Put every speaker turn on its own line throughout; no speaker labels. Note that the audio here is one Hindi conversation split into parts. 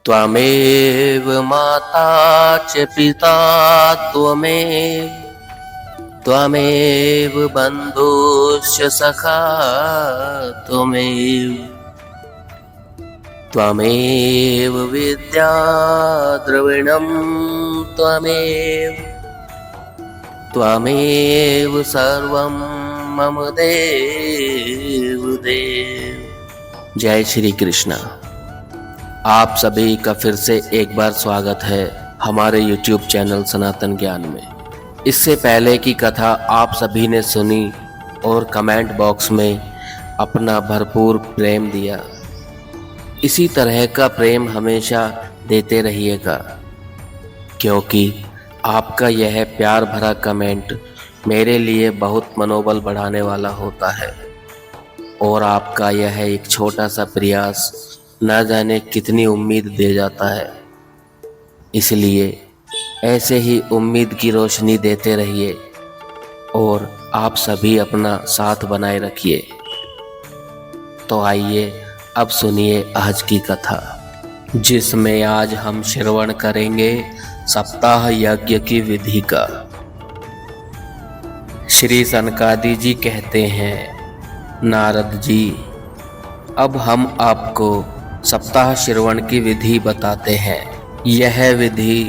त्वमेव माता च पिता त्वमेव, त्वमेव बन्धुश्च सखा त्वमेव, त्वमेव विद्या द्रविणं त्वमेव, त्वमेव सर्वं मम देव देव। जय श्री कृष्णा। आप सभी का फिर से एक बार स्वागत है हमारे YouTube चैनल सनातन ज्ञान में। इससे पहले की कथा आप सभी ने सुनी और कमेंट बॉक्स में अपना भरपूर प्रेम दिया। इसी तरह का प्रेम हमेशा देते रहिएगा, क्योंकि आपका यह प्यार भरा कमेंट मेरे लिए बहुत मनोबल बढ़ाने वाला होता है और आपका यह एक छोटा सा प्रयास न जाने कितनी उम्मीद दे जाता है। इसलिए ऐसे ही उम्मीद की रोशनी देते रहिए और आप सभी अपना साथ बनाए रखिए। तो आइए अब सुनिए आज की कथा, जिसमें आज हम श्रवण करेंगे सप्ताह यज्ञ की विधि का। श्री सनकादि जी कहते हैं, नारद जी, अब हम आपको सप्ताह श्रवण की विधि बताते हैं। यह विधि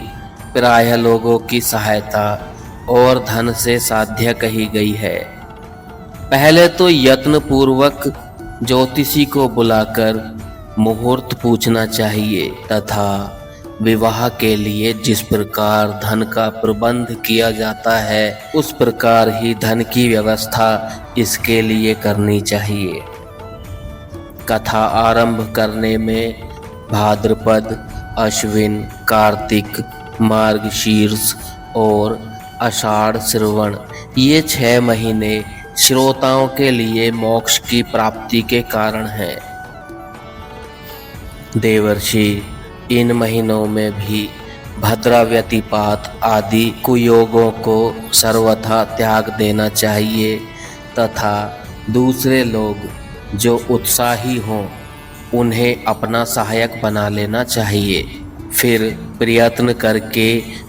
प्रायः लोगों की सहायता और धन से साध्य कही गई है। पहले तो यत्न पूर्वक ज्योतिषी को बुलाकर मुहूर्त पूछना चाहिए तथा विवाह के लिए जिस प्रकार धन का प्रबंध किया जाता है उस प्रकार ही धन की व्यवस्था इसके लिए करनी चाहिए। कथा आरंभ करने में भाद्रपद, अश्विन, कार्तिक, मार्गशीर्ष और आषाढ़ श्रवण ये 6 महीने श्रोताओं के लिए मोक्ष की प्राप्ति के कारण हैं। देवर्षि इन महीनों में भी भद्रा व्यतिपात आदि कुयोगों को सर्वथा त्याग देना चाहिए तथा दूसरे लोग जो उत्साही हों उन्हें अपना सहायक बना लेना चाहिए। फिर प्रयत्न करके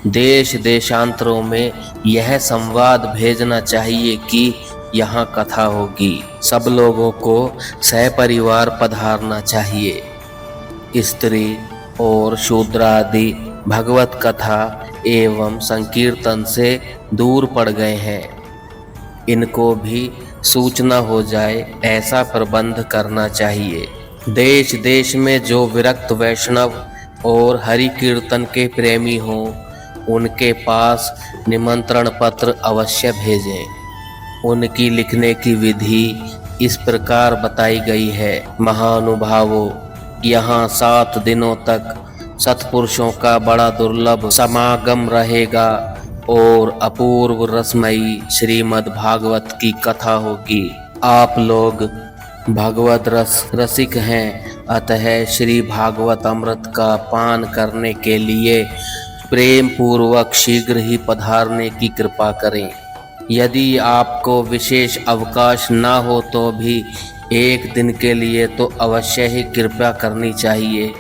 देश देशांतरों में यह संवाद भेजना चाहिए कि यहाँ कथा होगी, सब लोगों को सहपरिवार पधारना चाहिए। स्त्री और शूद्र आदि भगवत कथा एवं संकीर्तन से दूर पड़ गए हैं, इनको भी सूचना हो जाए ऐसा प्रबंध करना चाहिए। देश देश में जो विरक्त वैष्णव और हरि कीर्तन के प्रेमी हों उनके पास निमंत्रण पत्र अवश्य भेजें। उनकी लिखने की विधि इस प्रकार बताई गई है। महानुभावों, यहाँ 7 दिनों तक सत्पुरुषों का बड़ा दुर्लभ समागम रहेगा और अपूर्व रसमयी श्रीमद् भागवत की कथा होगी। आप लोग भगवत रसिक हैं, अतः श्री भागवत अमृत का पान करने के लिए प्रेम पूर्वक शीघ्र ही पधारने की कृपा करें। यदि आपको विशेष अवकाश ना हो तो भी 1 दिन के लिए तो अवश्य ही कृपा करनी चाहिए,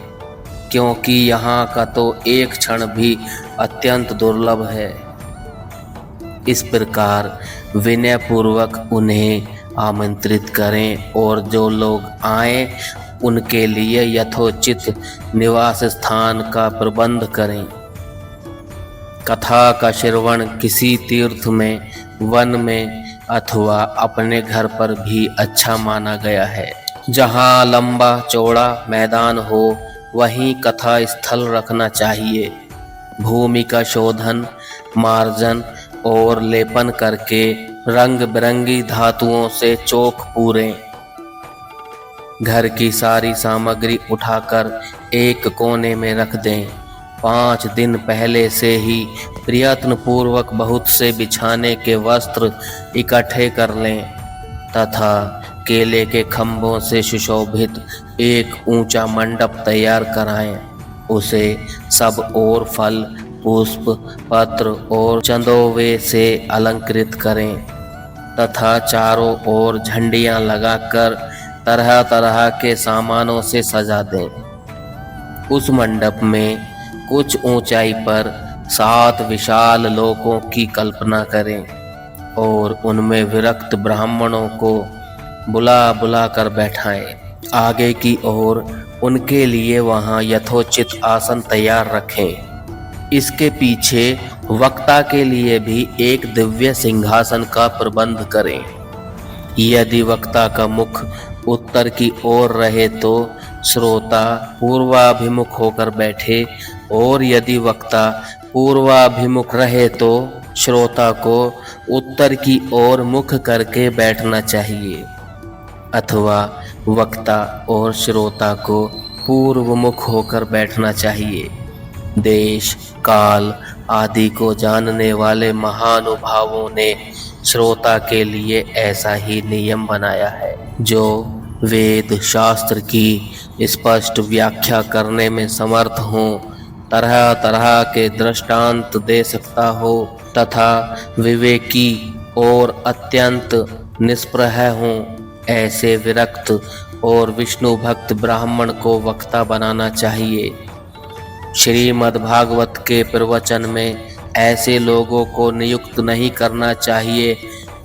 क्योंकि यहाँ का तो एक क्षण भी अत्यंत दुर्लभ है। इस प्रकार विनय पूर्वक उन्हें आमंत्रित करें और जो लोग आए उनके लिए यथोचित निवास स्थान का प्रबंध करें। कथा का श्रवण किसी तीर्थ में, वन में अथवा अपने घर पर भी अच्छा माना गया है। जहाँ लंबा चौड़ा मैदान हो वहीं कथा स्थल रखना चाहिए। भूमि का शोधन, मार्जन और लेपन करके रंग बिरंगी धातुओं से चौक पूरें। घर की सारी सामग्री उठाकर एक कोने में रख दें। 5 दिन पहले से ही प्रयत्न पूर्वक बहुत से बिछाने के वस्त्र इकट्ठे कर लें तथा केले के खंभों से सुशोभित एक ऊंचा मंडप तैयार कराएं। उसे सब ओर फल, पुष्प, पत्र और चंदोवे से अलंकृत करें तथा चारों ओर झंडियां लगाकर तरह तरह के सामानों से सजा दें। उस मंडप में कुछ ऊंचाई पर 7 विशाल लोकों की कल्पना करें और उनमें विरक्त ब्राह्मणों को बुला बुला कर बैठाएं। आगे की ओर उनके लिए वहां यथोचित आसन तैयार रखें। इसके पीछे वक्ता के लिए भी एक दिव्य सिंहासन का प्रबंध करें। यदि वक्ता का मुख उत्तर की ओर रहे तो श्रोता पूर्वाभिमुख होकर बैठे, और यदि वक्ता पूर्वाभिमुख रहे तो श्रोता को उत्तर की ओर मुख करके बैठना चाहिए, अथवा वक्ता और श्रोता को पूर्वमुख होकर बैठना चाहिए। देश काल आदि को जानने वाले महानुभावों ने श्रोता के लिए ऐसा ही नियम बनाया है। जो वेद शास्त्र की स्पष्ट व्याख्या करने में समर्थ हो, तरह तरह के दृष्टांत दे सकता हो तथा विवेकी और अत्यंत निष्प्रह हो, ऐसे विरक्त और विष्णु भक्त ब्राह्मण को वक्ता बनाना चाहिए। श्रीमद् भागवत के प्रवचन में ऐसे लोगों को नियुक्त नहीं करना चाहिए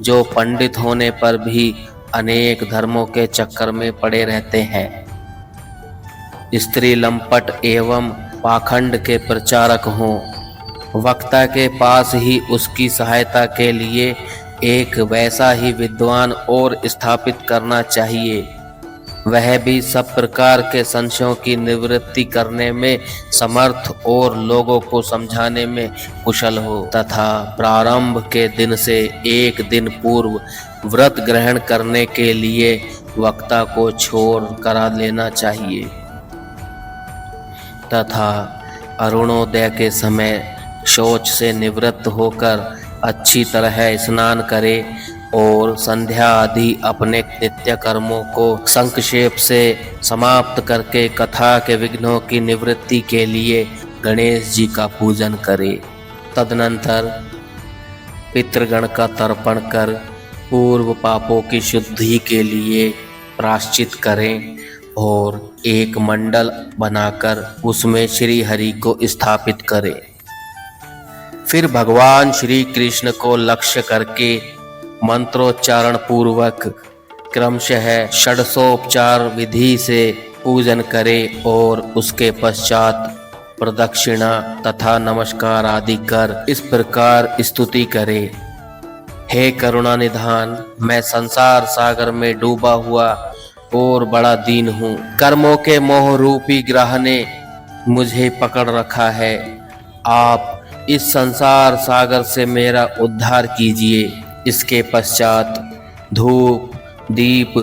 जो पंडित होने पर भी अनेक धर्मों के चक्कर में पड़े रहते हैं। स्त्री लंपट एवं पाखंड के प्रचारक हों। वक्ता के पास ही उसकी सहायता के लिए एक वैसा ही विद्वान और स्थापित करना चाहिए, वह भी सब प्रकार के संशयों की निवृत्ति करने में समर्थ और लोगों को समझाने में कुशल हो, तथा प्रारंभ के दिन से एक दिन पूर्व व्रत ग्रहण करने के लिए वक्ता को छोड़ करा लेना चाहिए, तथा अरुणोदय के समय शौच से निवृत्त होकर अच्छी तरह स्नान करे और संध्या आदि अपने नित्य कर्मों को संक्षेप से समाप्त करके कथा के विघ्नों की निवृत्ति के लिए गणेश जी का पूजन करे। तदनंतर पितृगण का तर्पण कर पूर्व पापों की शुद्धि के लिए प्रायश्चित करें और एक मंडल बनाकर उसमें श्री हरि को स्थापित करें। फिर भगवान श्री कृष्ण को लक्ष्य करके मंत्रोच्चारण पूर्वक क्रमशः षड्सोपचार विधि से पूजन करे और उसके पश्चात प्रदक्षिणा तथा नमस्कार आदि कर इस प्रकार स्तुति करे। हे करुणा निधान, मैं संसार सागर में डूबा हुआ और बड़ा दीन हूँ। कर्मों के मोह रूपी ग्रह ने मुझे पकड़ रखा है। आप इस संसार सागर से मेरा उद्धार कीजिए। इसके पश्चात धूप दीप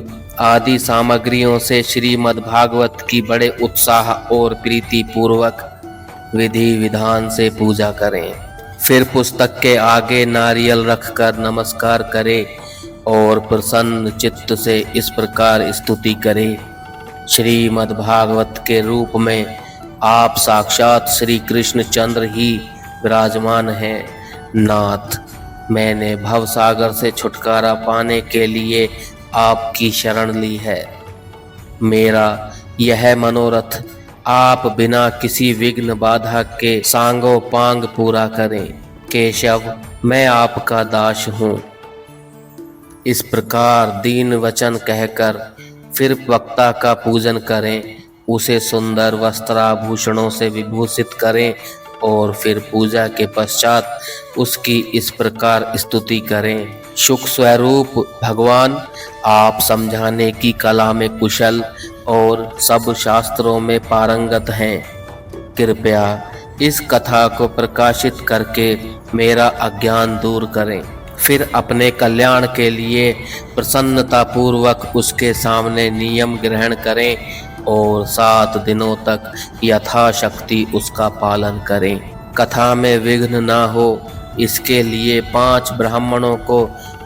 आदि सामग्रियों से श्रीमद् भागवत की बड़े उत्साह और प्रीति पूर्वक विधि विधान से पूजा करें। फिर पुस्तक के आगे नारियल रखकर नमस्कार करें और प्रसन्न चित्त से इस प्रकार स्तुति करें। श्रीमद् भागवत के रूप में आप साक्षात श्री कृष्णचंद्र ही विराजमान हैं। नाथ, मैंने भव सागर से छुटकारा पाने के लिए आपकी शरण ली है। मेरा यह मनोरथ आप बिना किसी विघ्न बाधा के सांगो पांग पूरा करें। केशव, मैं आपका दास हूँ। इस प्रकार दीन वचन कहकर फिर वक्ता का पूजन करें, उसे सुंदर वस्त्राभूषणों से विभूषित करें और फिर पूजा के पश्चात उसकी इस प्रकार स्तुति करें। सुख स्वरूप भगवान, आप समझाने की कला में कुशल और सब शास्त्रों में पारंगत हैं। कृपया इस कथा को प्रकाशित करके मेरा अज्ञान दूर करें। फिर अपने कल्याण के लिए प्रसन्नता पूर्वक उसके सामने नियम ग्रहण करें और 7 दिनों तक यथाशक्ति उसका पालन करें। कथा में विघ्न न हो, इसके लिए 5 ब्राह्मणों को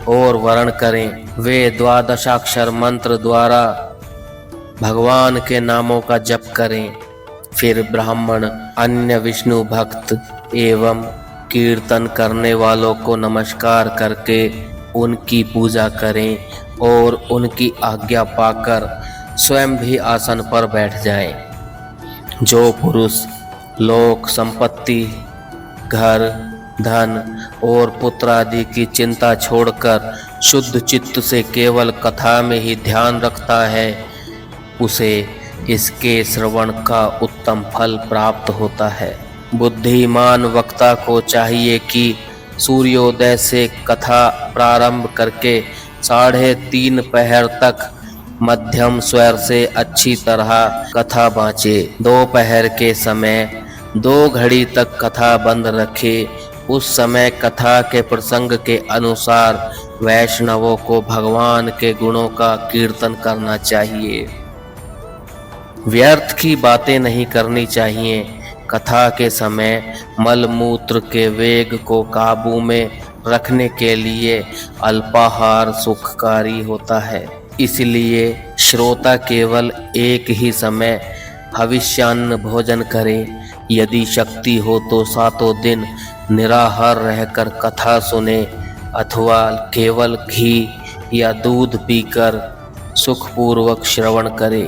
और वर्ण करें। वे 12 मंत्र द्वारा भगवान के नामों का जप करें। फिर ब्राह्मण अन्य विष्णु भक्त एवं कीर्तन करने वालों को नमस्कार करके उनकी पूजा करें और उनकी आज्ञा पाकर स्वयं भी आसन पर बैठ जाएं। जो पुरुष लोक संपत्ति, घर, धन और पुत्र आदि की चिंता छोड़कर शुद्ध चित्त से केवल कथा में ही ध्यान रखता है, उसे इसके श्रवण का उत्तम फल प्राप्त होता है। बुद्धिमान वक्ता को चाहिए कि सूर्योदय से कथा प्रारंभ करके 3:30 पहर तक मध्यम स्वर से अच्छी तरह कथा बाँचे। दोपहर के समय 2 घड़ी तक कथा बंद रखे। उस समय कथा के प्रसंग के अनुसार वैष्णवों को भगवान के गुणों का कीर्तन करना चाहिए। व्यर्थ की बातें नहीं करनी चाहिए। कथा के समय मलमूत्र के वेग को काबू में रखने के लिए अल्पाहार सुखकारी होता है। इसलिए श्रोता केवल एक ही समय हविष्यान्न भोजन करे। यदि शक्ति हो तो 7 दिन निराहार रहकर कथा सुने अथवा केवल घी या दूध पीकर सुखपूर्वक श्रवण करे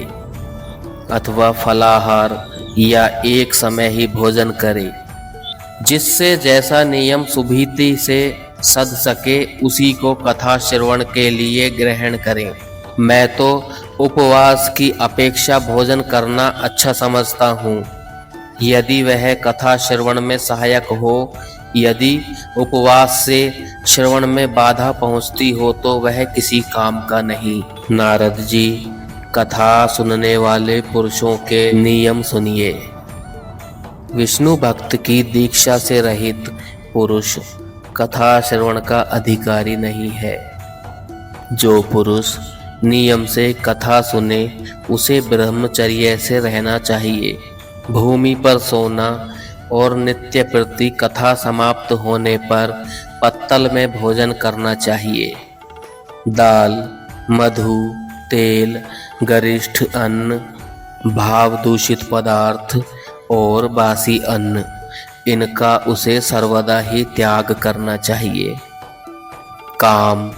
अथवा फलाहार या एक समय ही भोजन करे। जिससे जैसा नियम सुभीति से सध सके उसी को कथा श्रवण के लिए ग्रहण करें। मैं तो उपवास की अपेक्षा भोजन करना अच्छा समझता हूँ, यदि वह कथा श्रवण में सहायक हो। यदि उपवास से श्रवण में बाधा पहुँचती हो तो वह किसी काम का नहीं। नारद जी, कथा सुनने वाले पुरुषों के नियम सुनिए। विष्णु भक्त की दीक्षा से रहित पुरुष कथा श्रवण का अधिकारी नहीं है। जो पुरुष नियम से कथा सुने उसे ब्रह्मचर्य से रहना चाहिए। भूमि पर सोना और नित्य प्रति कथा समाप्त होने पर पत्तल में भोजन करना चाहिए। दाल, मधु, तेल, गरिष्ठ अन्न, भाव दूषित पदार्थ और बासी अन्न, इनका उसे सर्वदा ही त्याग करना चाहिए। काम,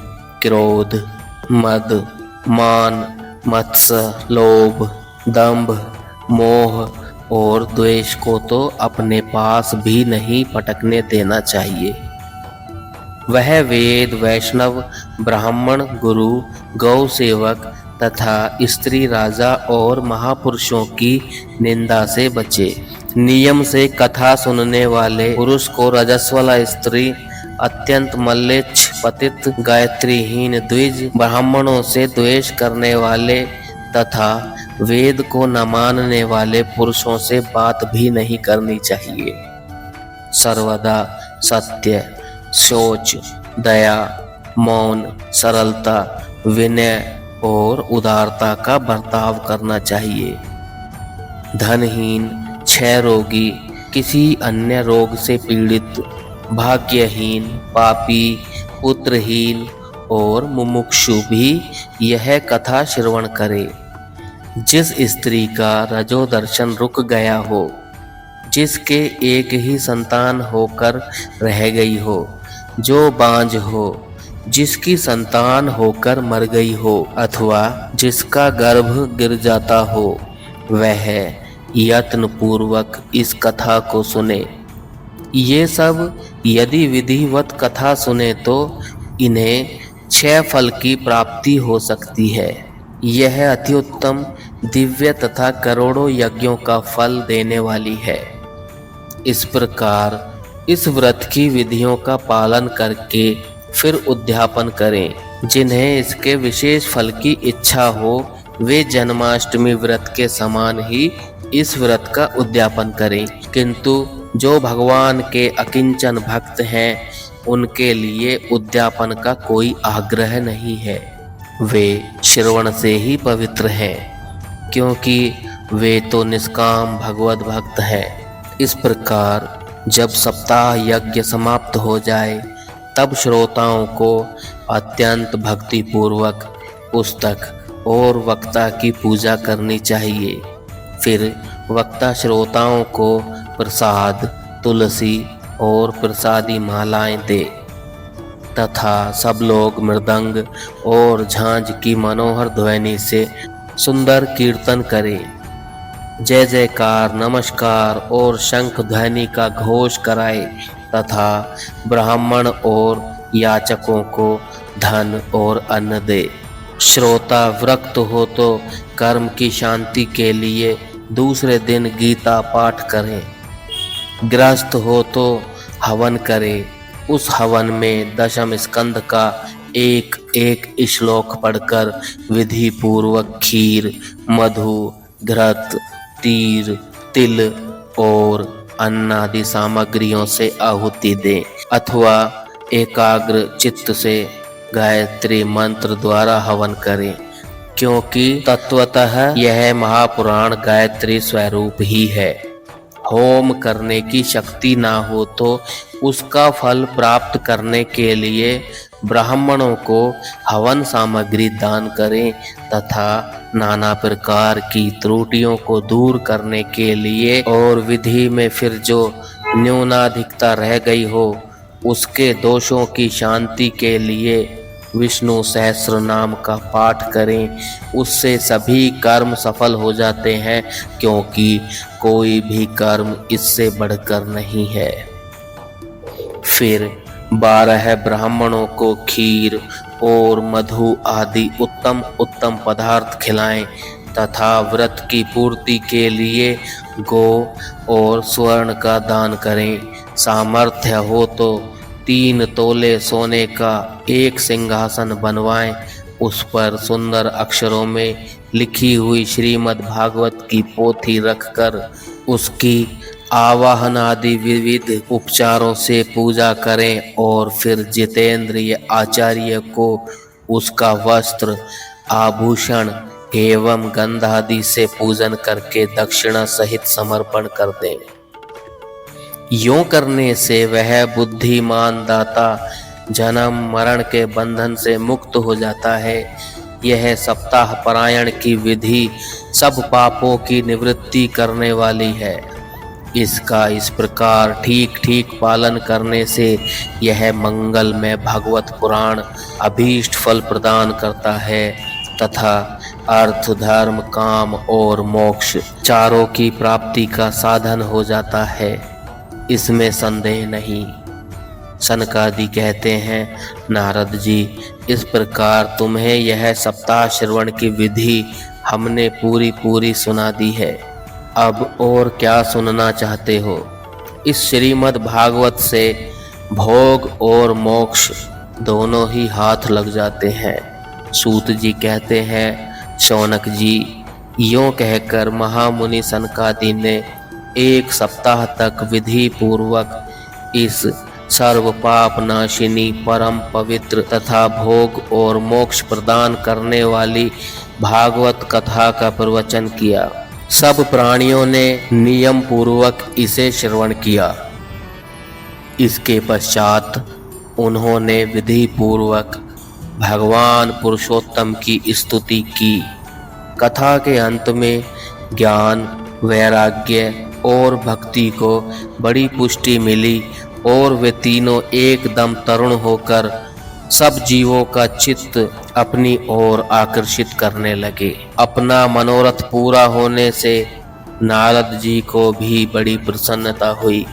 क्रोध, मद, मान, मत्सर, लोभ, दंभ, मोह और द्वेष को तो अपने पास भी नहीं पटकने देना चाहिए। वह वेद, वैष्णव, ब्राह्मण, गुरु, गौ सेवक तथा स्त्री, राजा और महापुरुषों की निंदा से बचे। नियम से कथा सुनने वाले पुरुष को रजस्वला स्त्री, अत्यंत मल्लेच्छ, पतित, गायत्रीहीन द्विज, ब्राह्मणों से द्वेष करने वाले तथा वेद को न मानने वाले पुरुषों से बात भी नहीं करनी चाहिए। सर्वदा सत्य, शौच, दया, मौन, सरलता, विनय और उदारता का बर्ताव करना चाहिए। धनहीन, क्षय रोगी, किसी अन्य रोग से पीड़ित, भाग्यहीन, पापी, पुत्रहीन और मुमुक्षु भी यह कथा श्रवण करे। जिस स्त्री का रजोदर्शन रुक गया हो, जिसके एक ही संतान होकर रह गई हो, जो बांझ हो, जिसकी संतान होकर मर गई हो अथवा जिसका गर्भ गिर जाता हो, वह यत्न पूर्वक इस कथा को सुने। ये सब यदि विधिवत कथा सुने तो इन्हें 6 फल की प्राप्ति हो सकती है। यह अति उत्तम, दिव्य तथा करोड़ों यज्ञों का फल देने वाली है। इस प्रकार इस व्रत की विधियों का पालन करके फिर उद्यापन करें। जिन्हें इसके विशेष फल की इच्छा हो वे जन्माष्टमी व्रत के समान ही इस व्रत का उद्यापन करें। किंतु जो भगवान के अकिंचन भक्त हैं उनके लिए उद्यापन का कोई आग्रह नहीं है। वे श्रवण से ही पवित्र हैं, क्योंकि वे तो निष्काम भगवत भक्त हैं। इस प्रकार जब सप्ताह यज्ञ समाप्त हो जाए तब श्रोताओं को अत्यंत भक्तिपूर्वक पुस्तक और वक्ता की पूजा करनी चाहिए। फिर वक्ता श्रोताओं को प्रसाद, तुलसी और प्रसादी मालाएं दे तथा सब लोग मृदंग और झांझ की मनोहर ध्वनि से सुंदर कीर्तन करें। जय जयकार, नमस्कार और शंख ध्वनि का घोष कराए तथा ब्राह्मण और याचकों को धन और अन्न दे। श्रोता विरक्त हो तो कर्म की शांति के लिए दूसरे दिन गीता पाठ करें। गृहस्थ हो तो हवन करे। उस हवन में दशम स्कंद का एक एक श्लोक पढ़कर विधि पूर्वक खीर, मधु, घृत, तीर, तिल और अन्न आदि सामग्रियों से आहुति दें अथवा एकाग्र चित्त से गायत्री मंत्र द्वारा हवन करें, क्योंकि तत्वतः यह महापुराण गायत्री स्वरूप ही है। होम करने की शक्ति ना हो तो उसका फल प्राप्त करने के लिए ब्राह्मणों को हवन सामग्री दान करें तथा नाना प्रकार की त्रुटियों को दूर करने के लिए और विधि में फिर जो न्यूनाधिकता रह गई हो उसके दोषों की शांति के लिए विष्णु सहस्र नाम का पाठ करें। उससे सभी कर्म सफल हो जाते हैं, क्योंकि कोई भी कर्म इससे बढ़कर नहीं है। फिर 12 ब्राह्मणों को खीर और मधु आदि उत्तम उत्तम पदार्थ खिलाएं तथा व्रत की पूर्ति के लिए गौ और स्वर्ण का दान करें। सामर्थ्य हो तो 3 तोले सोने का एक सिंहासन बनवाएं। उस पर सुंदर अक्षरों में लिखी हुई श्रीमद् भागवत की पोथी रखकर उसकी आवाहन आदि विविध उपचारों से पूजा करें और फिर जितेंद्रिय आचार्य को उसका वस्त्र, आभूषण एवं गंध आदि से पूजन करके दक्षिणा सहित समर्पण कर दें। यूं करने से वह बुद्धिमान दाता जन्म मरण के बंधन से मुक्त हो जाता है। यह सप्ताह पारायण की विधि सब पापों की निवृत्ति करने वाली है। इसका इस प्रकार ठीक ठीक पालन करने से यह मंगलमय भागवत पुराण अभीष्ट फल प्रदान करता है तथा अर्थ, धर्म, काम और मोक्ष चारों की प्राप्ति का साधन हो जाता है, इसमें संदेह नहीं। सनकादि कहते हैं, नारद जी, इस प्रकार तुम्हें यह सप्ताह श्रवण की विधि हमने पूरी सुना दी है। अब और क्या सुनना चाहते हो? इस श्रीमद् भागवत से भोग और मोक्ष दोनों ही हाथ लग जाते हैं। सूत जी कहते हैं, शौनक जी, यों कहकर महामुनि सनकादि ने 1 सप्ताह तक विधि पूर्वक इस सर्व पाप नाशिनी परम पवित्र तथा भोग और मोक्ष प्रदान करने वाली भागवत कथा का प्रवचन किया। सब प्राणियों ने नियम पूर्वक इसे श्रवण किया। इसके पश्चात उन्होंने विधि पूर्वक भगवान पुरुषोत्तम की स्तुति की। कथा के अंत में ज्ञान, वैराग्य और भक्ति को बड़ी पुष्टि मिली और वे तीनों एकदम तरुण होकर सब जीवों का चित्त अपनी ओर आकर्षित करने लगे। अपना मनोरथ पूरा होने से नारद जी को भी बड़ी प्रसन्नता हुई।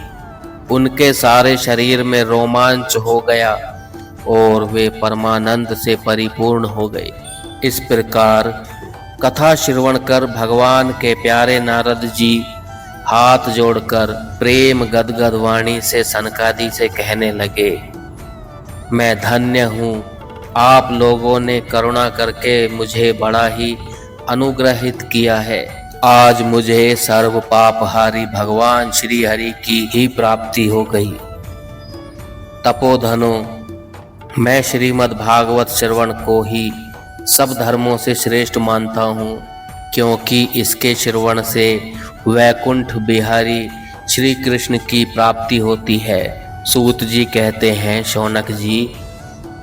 उनके सारे शरीर में रोमांच हो गया और वे परमानंद से परिपूर्ण हो गए। इस प्रकार कथा श्रवण कर भगवान के प्यारे नारद जी हाथ जोड़कर प्रेम गदगद वाणी से सनकादि से कहने लगे, मैं धन्य हूँ, आप लोगों ने करुणा करके मुझे बड़ा ही अनुग्रहित किया है। आज मुझे सर्व पापहारी भगवान श्री हरि की ही प्राप्ति हो गई। तपोधनों, मैं श्रीमद् भागवत श्रवण को ही सब धर्मों से श्रेष्ठ मानता हूँ, क्योंकि इसके श्रवण से वैकुंठ बिहारी श्री कृष्ण की प्राप्ति होती है। सूत जी कहते हैं, शौनक जी,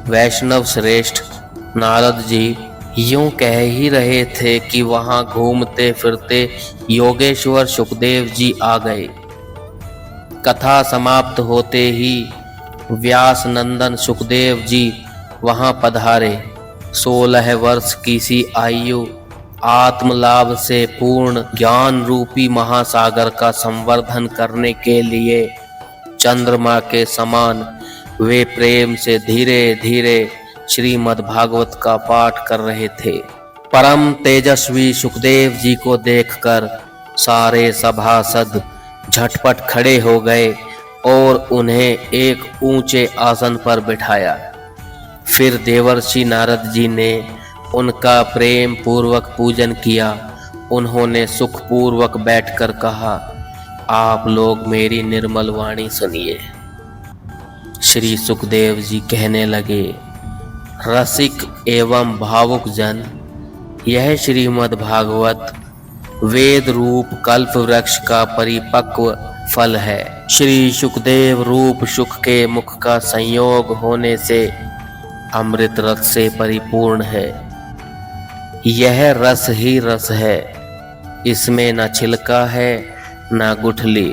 वैष्णव श्रेष्ठ नारद जी यूं कह ही रहे थे कि वहां घूमते फिरते योगेश्वर सुखदेव जी आ गए। कथा समाप्त होते ही व्यास नंदन सुखदेव जी वहां पधारे। 16 वर्ष की सी आयु आत्मलाभ से पूर्ण ज्ञान रूपी महासागर का संवर्धन करने के लिए चंद्रमा के समान वे प्रेम से धीरे धीरे श्रीमद् भागवत का पाठ कर रहे थे। परम तेजस्वी सुखदेव जी को देखकर सारे सभासद झटपट खड़े हो गए और उन्हें एक ऊंचे आसन पर बिठाया। फिर देवर्षि नारद जी ने उनका प्रेम पूर्वक पूजन किया। उन्होंने सुखपूर्वक बैठकर कहा, आप लोग मेरी निर्मल वाणी सुनिए। श्री सुखदेव जी कहने लगे, रसिक एवं भावुक जन, यह श्रीमद् भागवत वेद रूप कल्प वृक्ष का परिपक्व फल है। श्री सुखदेव रूप सुख के मुख का संयोग होने से अमृत रस से परिपूर्ण है। यह रस ही रस है, इसमें न छिलका है न गुठली।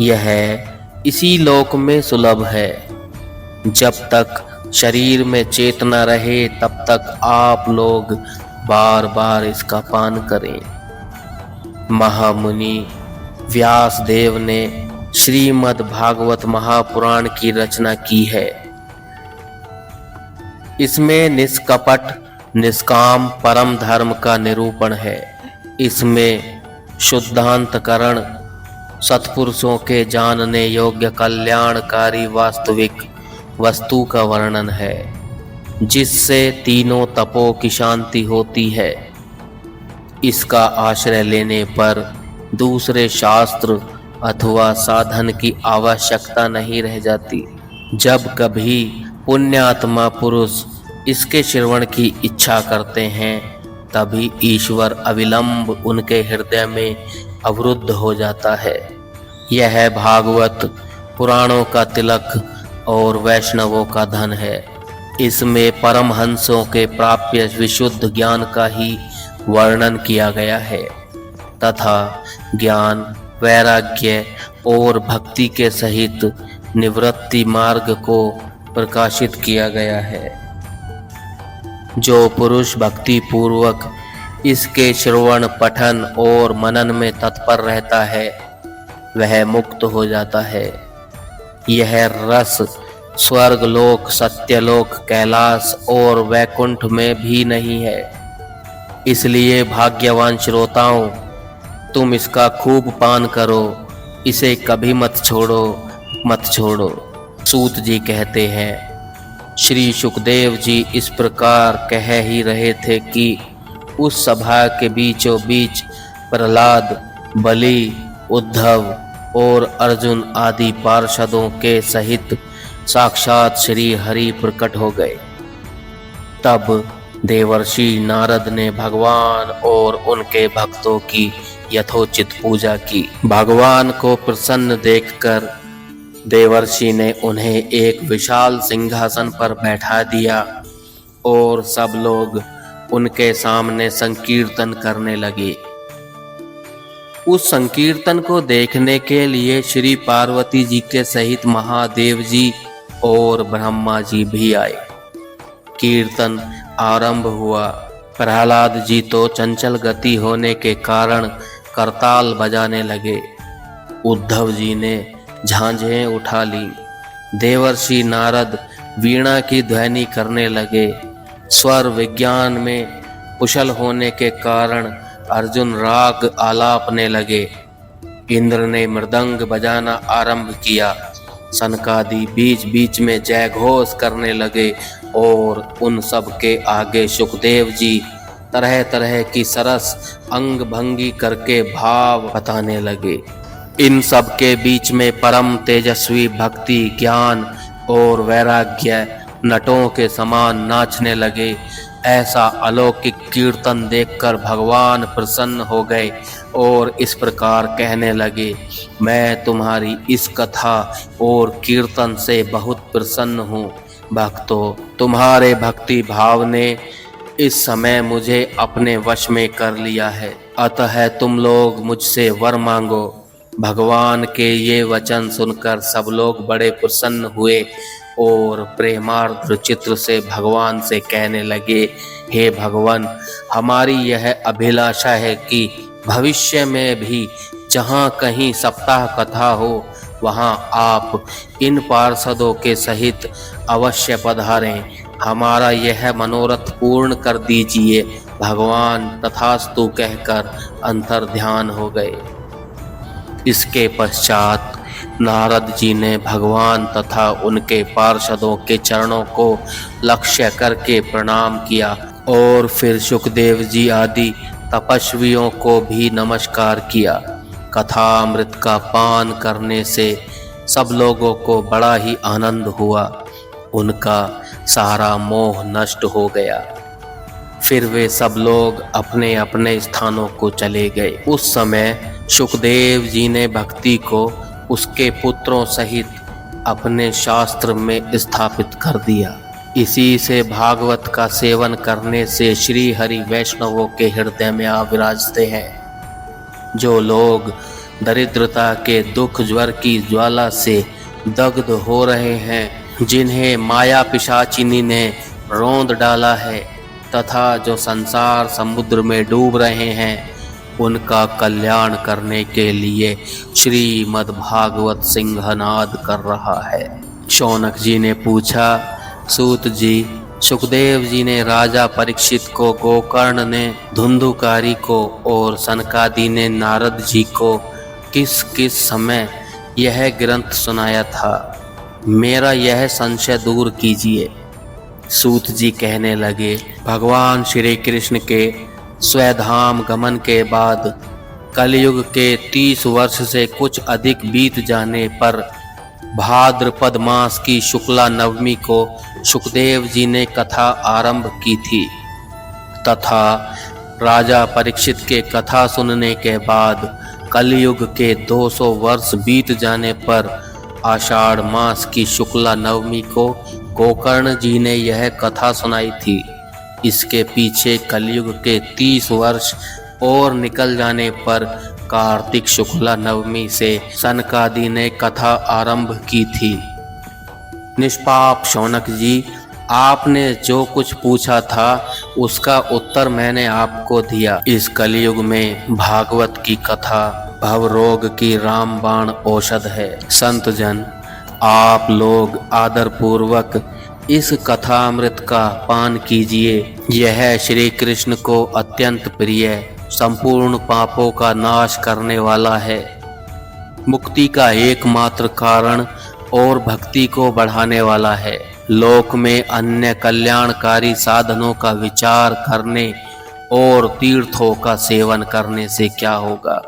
यह इसी लोक में सुलभ है। जब तक शरीर में चेतना रहे तब तक आप लोग बार बार इसका पान करें। महामुनि व्यास देव ने श्रीमद् भागवत महापुराण की रचना की है। इसमें निष्कपट निष्काम परम धर्म का निरूपण है। इसमें शुद्धांतकरण सत्पुरुषों के जानने योग्य कल्याणकारी वास्तविक वस्तु का वर्णन है, जिससे तीनों तपों की शांति होती है। इसका आश्रय लेने पर दूसरे शास्त्र अथवा साधन की आवश्यकता नहीं रह जाती। जब कभी पुण्यात्मा पुरुष इसके श्रवण की इच्छा करते हैं, तभी ईश्वर अविलंब उनके हृदय में अवरुद्ध हो जाता है। यह भागवत पुराणों का तिलक और वैष्णवों का धन है। इसमें परमहंसों के प्राप्य विशुद्ध ज्ञान का ही वर्णन किया गया है तथा ज्ञान, वैराग्य और भक्ति के सहित निवृत्ति मार्ग को प्रकाशित किया गया है। जो पुरुष भक्ति पूर्वक इसके श्रवण, पठन और मनन में तत्पर रहता है, वह मुक्त हो जाता है। यह रस स्वर्गलोक, सत्यलोक, कैलाश और वैकुंठ में भी नहीं है। इसलिए भाग्यवान श्रोताओं, तुम इसका खूब पान करो, इसे कभी मत छोड़ो। सूत जी कहते हैं, श्री सुखदेव जी इस प्रकार कह ही रहे थे कि उस सभा के बीचों बीच प्रहलाद, बलि, उद्धव और अर्जुन आदि पार्षदों के सहित साक्षात श्री हरि प्रकट हो गए। तब देवर्षि नारद ने भगवान और उनके भक्तों की यथोचित पूजा की। भगवान को प्रसन्न देखकर देवर्षि ने उन्हें एक विशाल सिंहासन पर बैठा दिया और सब लोग उनके सामने संकीर्तन करने लगे। उस संकीर्तन को देखने के लिए श्री पार्वती जी के सहित महादेव जी और ब्रह्मा जी भी आए। कीर्तन आरंभ हुआ। प्रहलाद जी तो चंचल गति होने के कारण करताल बजाने लगे। उद्धव जी ने झांझें उठा ली। देवर्षि नारद वीणा की ध्वनि करने लगे। स्वर विज्ञान में कुशल होने के कारण अर्जुन राग आलापने लगे। इंद्र ने मृदंग बजाना आरंभ किया। सनकादि बीच बीच में जय घोष करने लगे और उन सब के आगे सुखदेव जी तरह तरह की सरस अंग भंगी करके भाव बताने लगे। इन सब के बीच में परम तेजस्वी भक्ति, ज्ञान और वैराग्य नटों के समान नाचने लगे। ऐसा अलौकिक कीर्तन देखकर भगवान प्रसन्न हो गए और इस प्रकार कहने लगे, मैं तुम्हारी इस कथा और कीर्तन से बहुत प्रसन्न हूँ। भक्तों, तुम्हारे भक्ति भाव ने इस समय मुझे अपने वश में कर लिया है। अतः तुम लोग मुझसे वर मांगो। भगवान के ये वचन सुनकर सब लोग बड़े प्रसन्न हुए और प्रेमार्द्र चित्र से भगवान से कहने लगे, हे भगवान, हमारी यह अभिलाषा है कि भविष्य में भी जहाँ कहीं सप्ताह कथा हो वहाँ आप इन पार्षदों के सहित अवश्य पधारें। हमारा यह मनोरथ पूर्ण कर दीजिए। भगवान तथास्तु कहकर अंतर्ध्यान हो गए। इसके पश्चात नारद जी ने भगवान तथा उनके पार्षदों के चरणों को लक्ष्य करके प्रणाम किया और फिर सुखदेव जी आदि तपस्वियों को भी नमस्कार किया। कथामृत का पान करने से सब लोगों को बड़ा ही आनंद हुआ। उनका सारा मोह नष्ट हो गया। फिर वे सब लोग अपने अपने स्थानों को चले गए। उस समय सुखदेव जी ने भक्ति को उसके पुत्रों सहित अपने शास्त्र में स्थापित कर दिया। इसी से भागवत का सेवन करने से श्री हरि वैष्णवों के हृदय में आ विराजते हैं। जो लोग दरिद्रता के दुख ज्वर की ज्वाला से दग्ध हो रहे हैं, जिन्हें माया पिशाचिनी ने रौंद डाला है तथा जो संसार समुद्र में डूब रहे हैं, उनका कल्याण करने के लिए श्रीमद् भागवत सिंहनाद कर रहा है। शौनक जी ने पूछा, सूत जी, सुखदेव जी ने राजा परीक्षित को, गोकर्ण ने धुंधुकारी को और सनकादि ने नारद जी को किस किस समय यह ग्रंथ सुनाया था? मेरा यह संशय दूर कीजिए। सूत जी कहने लगे, भगवान श्री कृष्ण के स्वधाम गमन के बाद कलयुग के 30 वर्ष से कुछ अधिक बीत जाने पर भाद्रपद मास की शुक्ला नवमी को सुखदेव जी ने कथा आरंभ की थी तथा राजा परीक्षित के कथा सुनने के बाद कलयुग के 200 वर्ष बीत जाने पर आषाढ़ मास की शुक्ला नवमी को गोकर्ण जी ने यह कथा सुनाई थी। इसके पीछे कलयुग के 30 वर्ष और निकल जाने पर कार्तिक शुक्ला नवमी से सनकादि ने कथा आरंभ की थी। निष्पाप शौनक जी, आपने जो कुछ पूछा था उसका उत्तर मैंने आपको दिया। इस कलयुग में भागवत की कथा भवरोग की रामबाण औषध है। संत जन, आप लोग आदर पूर्वक इस कथामृत का पान कीजिए। यह श्री कृष्ण को अत्यंत प्रिय, संपूर्ण पापों का नाश करने वाला है, मुक्ति का एकमात्र कारण और भक्ति को बढ़ाने वाला है। लोक में अन्य कल्याणकारी साधनों का विचार करने और तीर्थों का सेवन करने से क्या होगा?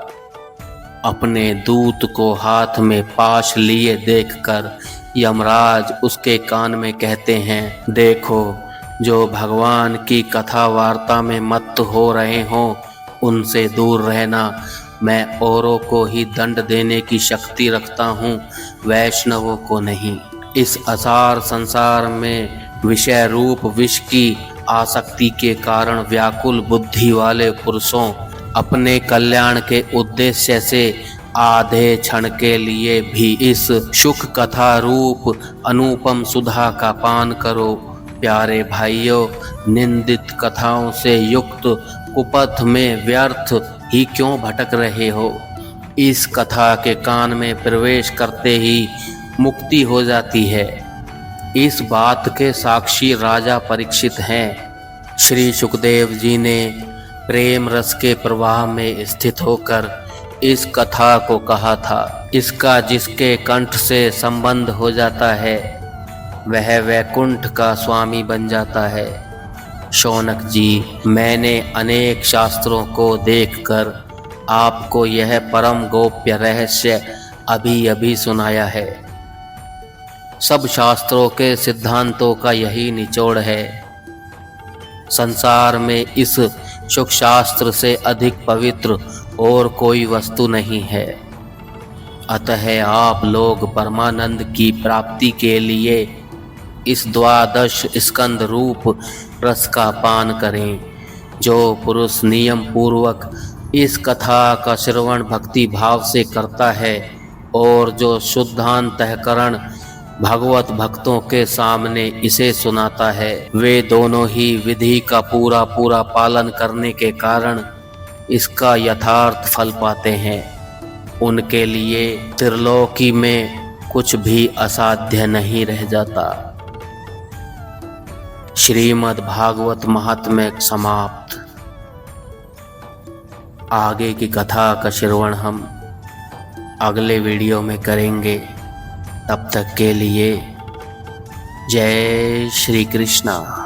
अपने दूत को हाथ में पाश लिए देखकर यमराज उसके कान में कहते हैं, देखो, जो भगवान की कथा वार्ता में मत्त हो रहे हों उनसे दूर रहना। मैं औरों को ही दंड देने की शक्ति रखता हूँ, वैष्णवों को नहीं। इस असार संसार में विषय रूप विष की आसक्ति के कारण व्याकुल बुद्धि वाले पुरुषों, अपने कल्याण के उद्देश्य से आधे क्षण के लिए भी इस सुख कथा रूप अनुपम सुधा का पान करो। प्यारे भाइयों, निंदित कथाओं से युक्त कुपथ में व्यर्थ ही क्यों भटक रहे हो? इस कथा के कान में प्रवेश करते ही मुक्ति हो जाती है। इस बात के साक्षी राजा परीक्षित हैं। श्री सुखदेव जी ने प्रेम रस के प्रवाह में स्थित होकर इस कथा को कहा था। इसका जिसके कंठ से संबंध हो जाता है वह वैकुंठ का स्वामी बन जाता है। शौनक जी, मैंने अनेक शास्त्रों को देखकर आपको यह परम गोप्य रहस्य अभी अभी सुनाया है। सब शास्त्रों के सिद्धांतों का यही निचोड़ है। संसार में इस सुख शास्त्र से अधिक पवित्र और कोई वस्तु नहीं है। अतः आप लोग परमानंद की प्राप्ति के लिए इस 12 स्कंद रूप रस का पान करें। जो पुरुष नियम पूर्वक इस कथा का श्रवण भक्ति भाव से करता है और जो शुद्धांतःकरण भगवत भक्तों के सामने इसे सुनाता है, वे दोनों ही विधि का पूरा पूरा पालन करने के कारण इसका यथार्थ फल पाते हैं। उनके लिए त्रिलोकी में कुछ भी असाध्य नहीं रह जाता। श्रीमद् भागवत महात्म्य समाप्त। आगे की कथा का श्रवण हम अगले वीडियो में करेंगे। तब तक के लिए जय श्री कृष्णा।